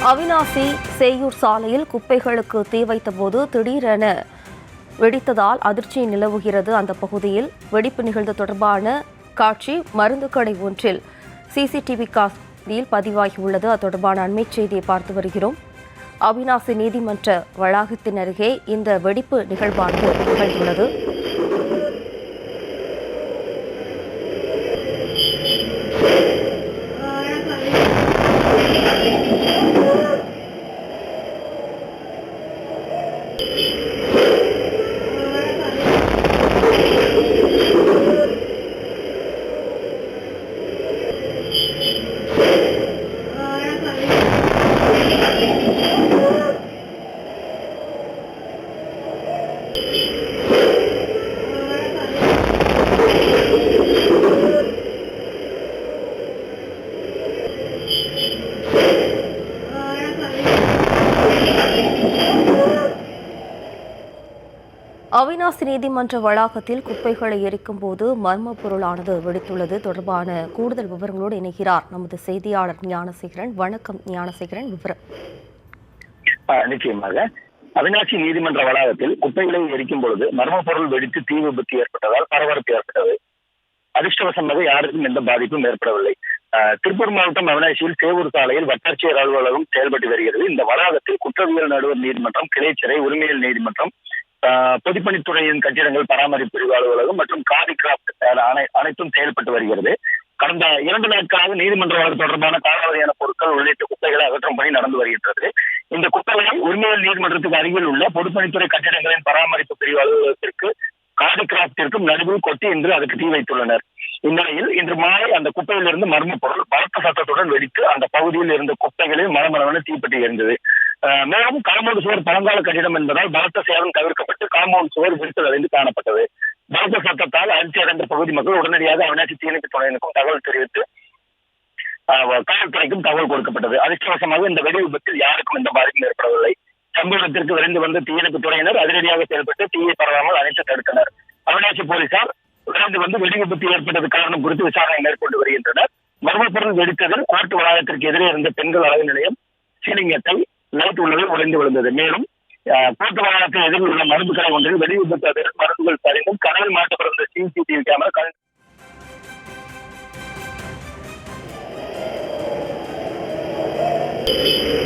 அவிநாசி சேயூர் சாலையில் குப்பைகளுக்கு தீ வைத்தபோது திடீரென வெடித்ததால் அதிர்ச்சி நிலவுகிறது. அந்த பகுதியில் வெடிப்பு நிகழ்ந்த தொடர்பான காட்சி மருந்து கடை ஒன்றில் சிசிடிவி காட்சியில் பதிவாகியுள்ளது. அது தொடர்பான அண்மை செய்தியை பார்த்து வருகிறோம். அவிநாசி நீதிமன்ற வளாகத்தின் அருகே இந்த வெடிப்பு நிகழ்வானது நிகழ்ந்துள்ளது. அவிநாசி நீதிமன்ற வளாகத்தில் குப்பைகளை எரிக்கும் போது மர்ம பொருளானது வெடித்துள்ளது. தொடர்பான கூடுதல் விவரங்களோடு இணைகிறார் நமது செய்தியாளர் ஞானசேகரன். வணக்கம் ஞானசேகரன், விவரம். நிச்சயமாக அவிநாசி நீதிமன்ற வளாகத்தில் குப்பைகளை எரிக்கும் பொழுது மர்ம பொருள் வெடித்து தீ விபத்து ஏற்பட்டதால் பரபரப்பு ஏற்பட்டது. அதிர்ஷ்டவசமாக யாருக்கும் எந்த பாதிப்பும் ஏற்படவில்லை. திருப்பூர் மாவட்டம் அவிநாசியில் சேவூர் சாலையில் வட்டாட்சியர் அலுவலகம் செயல்பட்டு வருகிறது. இந்த வளாகத்தில் குற்றவியல் நடுவர் நீதிமன்றம், கிளைச்சிறை, உரிமையியல் நீதிமன்றம், பொதுப்பணித்துறையின் கட்டிடங்கள் பராமரிப்பு பிரிவு அலுவலகம் மற்றும் காதி கிராப்ட் அனைத்தும் செயல்பட்டு வருகிறது. கடந்த 2 நாட்களாக நீதிமன்ற வழக்கு தொடர்பான காலாவதியான பொருட்கள் உள்ளிட்ட குப்பைகளை அகற்றும் பணி நடந்து வருகின்றது. இந்த குப்பைகளை உரிமையியல் நீதிமன்றத்துக்கு அருகில் உள்ள பொதுப்பணித்துறை கட்டிடங்களின் பராமரிப்பு பிரிவு அலுவலகத்திற்கு காதி கிராப்டிற்கும் நடுவில் கொட்டி இன்று அதுக்கு தீ வைத்துள்ளனர். இந்நிலையில் இன்று மாலை அந்த குப்பையிலிருந்து மர்ம பொருள் பலத்த சத்தத்துடன் வெடித்து அந்த பகுதியில் இருந்த குப்பைகளில் மலமளவென தீப்பற்றி எரிந்தது. மேலும் காம்பவுண்ட் சுவர் பழங்கால கட்டிடம் என்பதால் பலத்த சேதம் தவிர்க்கப்பட்டு காம்பவுண்ட் சுவர் விரிசலடைந்து காணப்பட்டது. பலத்த சத்தத்தால் அதிர்ச்சி அடைந்த பகுதி மக்கள் உடனடியாக அவிநாசி தீயணைப்பு துறையினருக்கும் தகவல் தெரிவித்து காவல்துறைக்கும் தகவல் கொடுக்கப்பட்டது. அதிர்ஷ்டவசமாக இந்த வெடி விபத்தில் யாருக்கும் எந்த பாதிப்பும் ஏற்படவில்லை. சம்பவத்திற்கு விரைந்து வந்த தீயணைப்பு துறையினர் அதிரடியாக செயல்பட்டு தீயை பரவாமல் அணைத்து தடுத்தனர். அவிநாசி போலீசார் விரைந்து வந்து வெடி விபத்து ஏற்பட்டது காரணம் குறித்து விசாரணை மேற்கொண்டு வருகின்றனர். மர்ம பொருள் வெடித்ததில் கோர்ட் வளாகத்திற்கு எதிரே இருந்த பெண்கள் அழகு நிலையம் சீலிங் எட்டை லைட் உள்ளது உடைந்து விழுந்தது. மேலும் கோர்ட் வளாகத்தில் எதிரில் உள்ள மருந்து கடை ஒன்றில் வெடி விபத்து மருந்துகள் சரிந்தும் கடையில் மாற்றப்பட்டிருந்த சிசிடிவி கேமரா you